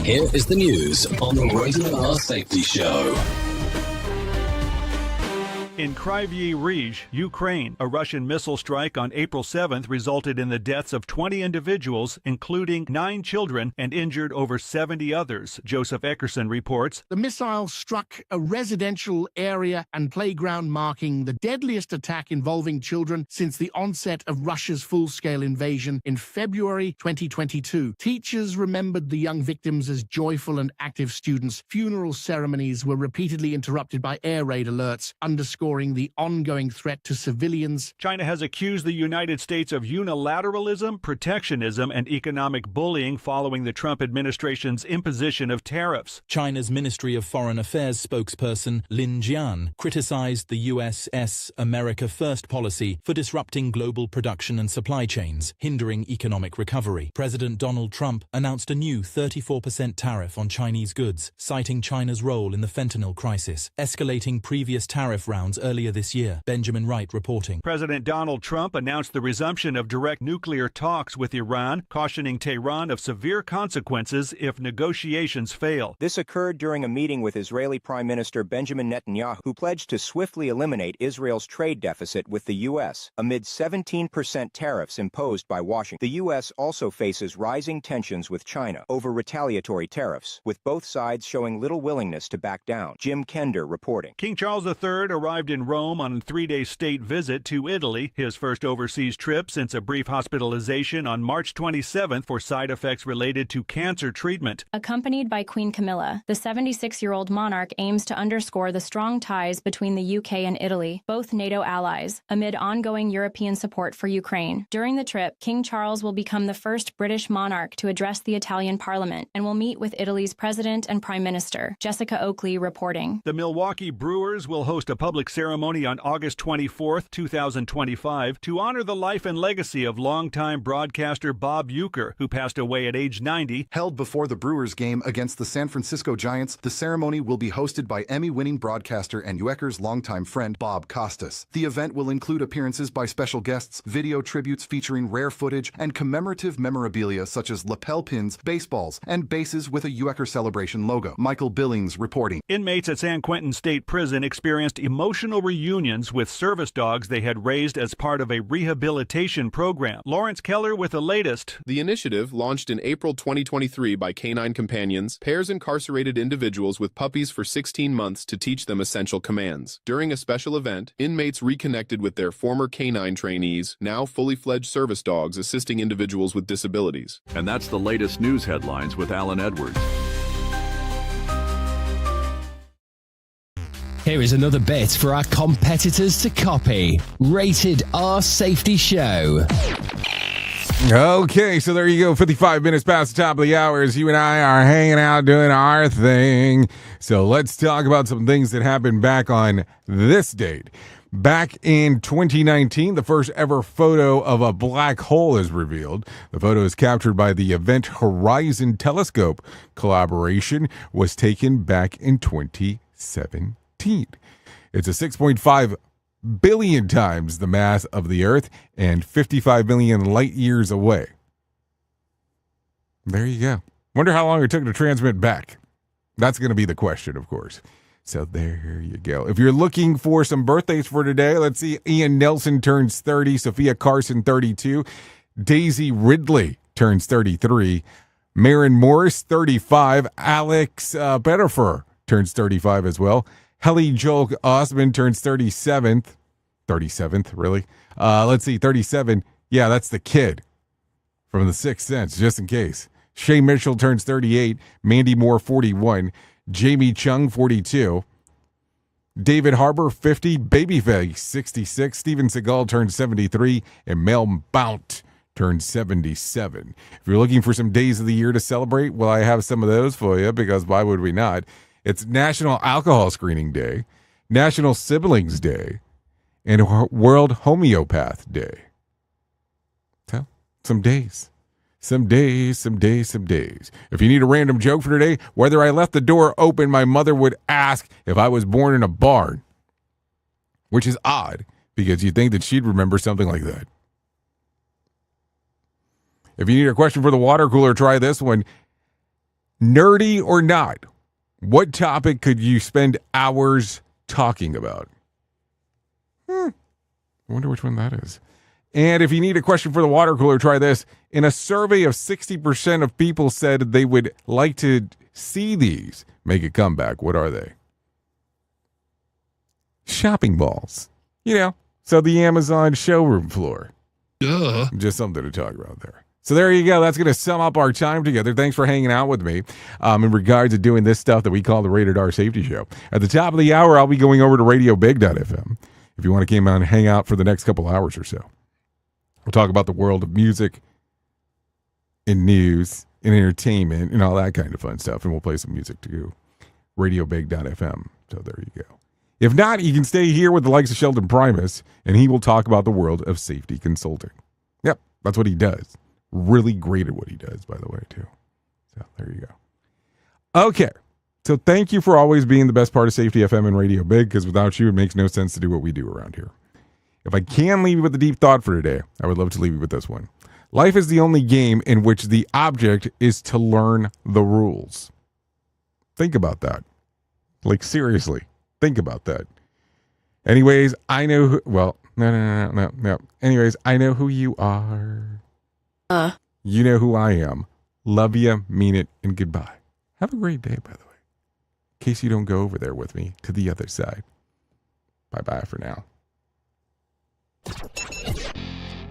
Here is the news on the Radio R Safety Show. In Kryvyi Rih, Ukraine, a Russian missile strike on April 7th resulted in the deaths of 20 individuals, including 9 children, and injured over 70 others. Joseph Eckerson reports. The missile struck a residential area and playground, marking the deadliest attack involving children since the onset of Russia's full-scale invasion in February 2022. Teachers remembered the young victims as joyful and active students. Funeral ceremonies were repeatedly interrupted by air raid alerts, underscoring the ongoing threat to civilians. China has accused the United States of unilateralism, protectionism, and economic bullying following the Trump administration's imposition of tariffs. China's Ministry of Foreign Affairs spokesperson Lin Jian criticized the US's America First policy for disrupting global production and supply chains, hindering economic recovery. President Donald Trump announced a new 34% tariff on Chinese goods, citing China's role in the fentanyl crisis, escalating previous tariff rounds earlier this year. Benjamin Wright reporting. President Donald Trump announced the resumption of direct nuclear talks with Iran, cautioning Tehran of severe consequences if negotiations fail. This occurred during a meeting with Israeli Prime Minister Benjamin Netanyahu, who pledged to swiftly eliminate Israel's trade deficit with the U.S. amid 17% tariffs imposed by Washington. The U.S. also faces rising tensions with China over retaliatory tariffs, with both sides showing little willingness to back down. Jim Kender reporting. King Charles III arrived in Rome on a 3-day state visit to Italy, his first overseas trip since a brief hospitalization on March 27th for side effects related to cancer treatment. Accompanied by Queen Camilla, the 76-year-old monarch aims to underscore the strong ties between the UK and Italy, both NATO allies, amid ongoing European support for Ukraine. During the trip, King Charles will become the first British monarch to address the Italian parliament and will meet with Italy's president and prime minister. Jessica Oakley reporting. The Milwaukee Brewers will host a public ceremony on August 24, 2025, to honor the life and legacy of longtime broadcaster Bob Uecker, who passed away at age 90. Held before the Brewers game against the San Francisco Giants, the ceremony will be hosted by Emmy-winning broadcaster and Uecker's longtime friend Bob Costas. The event will include appearances by special guests, video tributes featuring rare footage, and commemorative memorabilia such as lapel pins, baseballs, and bases with a Uecker celebration logo. Michael Billings reporting. Inmates at San Quentin State Prison experienced emotional reunions with service dogs they had raised as part of a rehabilitation program. Lawrence Keller with the latest. The initiative, launched in April 2023 by Canine Companions, pairs incarcerated individuals with puppies for 16 months to teach them essential commands. During a special event, inmates reconnected with their former canine trainees, now fully fledged service dogs assisting individuals with disabilities. And that's the latest news headlines with Alan Edwards. Here is another bit for our competitors to copy. Rated R Safety Show. Okay, so there you go. 55 minutes past the top of the hour as you and I are hanging out doing our thing. So let's talk about some things that happened back on this date. Back in 2019, the first ever photo of a black hole is revealed. The photo is captured by the Event Horizon Telescope. Collaboration was taken back in 2017. It's a 6.5 billion times the mass of the Earth and 55 million light years away. There you go. Wonder how long it took to transmit back. That's going to be the question, of course. So there you go. If you're looking for some birthdays for today, let's see. Ian Nelson turns 30. Sophia Carson, 32. Daisy Ridley turns 33. Maren Morris, 35. Alex Pettifer turns 35 as well. Helly Joel Osmond turns 37th. 37th, really? Let's see, 37. Yeah, that's the kid from The Sixth Sense, just in case. Shay Mitchell turns 38. Mandy Moore, 41. Jamie Chung, 42. David Harbour, 50. Babyface, 66. Steven Seagal turns 73. And Mel Blount turns 77. If you're looking for some days of the year to celebrate, well, I have some of those for you, because why would we not? It's National Alcohol Screening Day, National Siblings Day, and World Homeopath Day. So, some days. Some days. If you need a random joke for today, whether I left the door open, my mother would ask if I was born in a barn. Which is odd, because you'd think that she'd remember something like that. If you need a question for the water cooler, try this one. Nerdy or not, what topic could you spend hours talking about? I wonder which one that is. And if you need a question for the water cooler, try this. In a survey of 60% of people said they would like to see these make a comeback. What are they? Shopping malls. You know, so the Amazon showroom floor. Duh. Just something to talk about there. So there you go. That's going to sum up our time together. Thanks for hanging out with me in regards to doing this stuff that we call the Rated R Safety Show. At the top of the hour, I'll be going over to radiobig.fm if you want to come out and hang out for the next couple hours or so. We'll talk about the world of music and news and entertainment and all that kind of fun stuff. And we'll play some music too. radiobig.fm. So there you go. If not, you can stay here with the likes of Sheldon Primus, and he will talk about the world of safety consulting. Yep, that's what he does. Really great at what he does, by the way, too. So there you go. Okay, so thank you for always being the best part of Safety FM and Radio Big, because without you, it makes no sense to do what we do around here. If I can leave you with a deep thought for today, I would love to leave you with this one. Life is the only game in which the object is to learn the rules. Think about that. Like, seriously, think about that. Anyways, I know who, well, no. Anyways, I know who you are. You know who I am. Love you, mean it, and goodbye. Have a great day, by the way. In case you don't go over there with me to the other side. Bye-bye for now.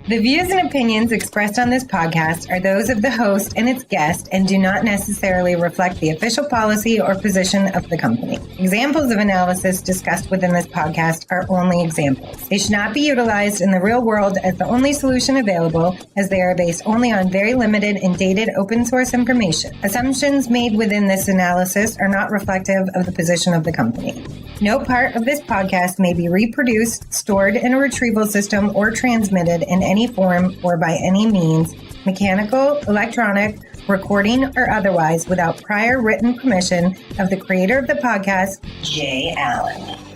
The views and opinions expressed on this podcast are those of the host and its guest and do not necessarily reflect the official policy or position of the company. Examples of analysis discussed within this podcast are only examples. They should not be utilized in the real world as the only solution available, as they are based only on very limited and dated open source information. Assumptions made within this analysis are not reflective of the position of the company. No part of this podcast may be reproduced, stored in a retrieval system, or transmitted in any form or by any means, mechanical, electronic, recording, or otherwise, without prior written permission of the creator of the podcast, Jay Allen.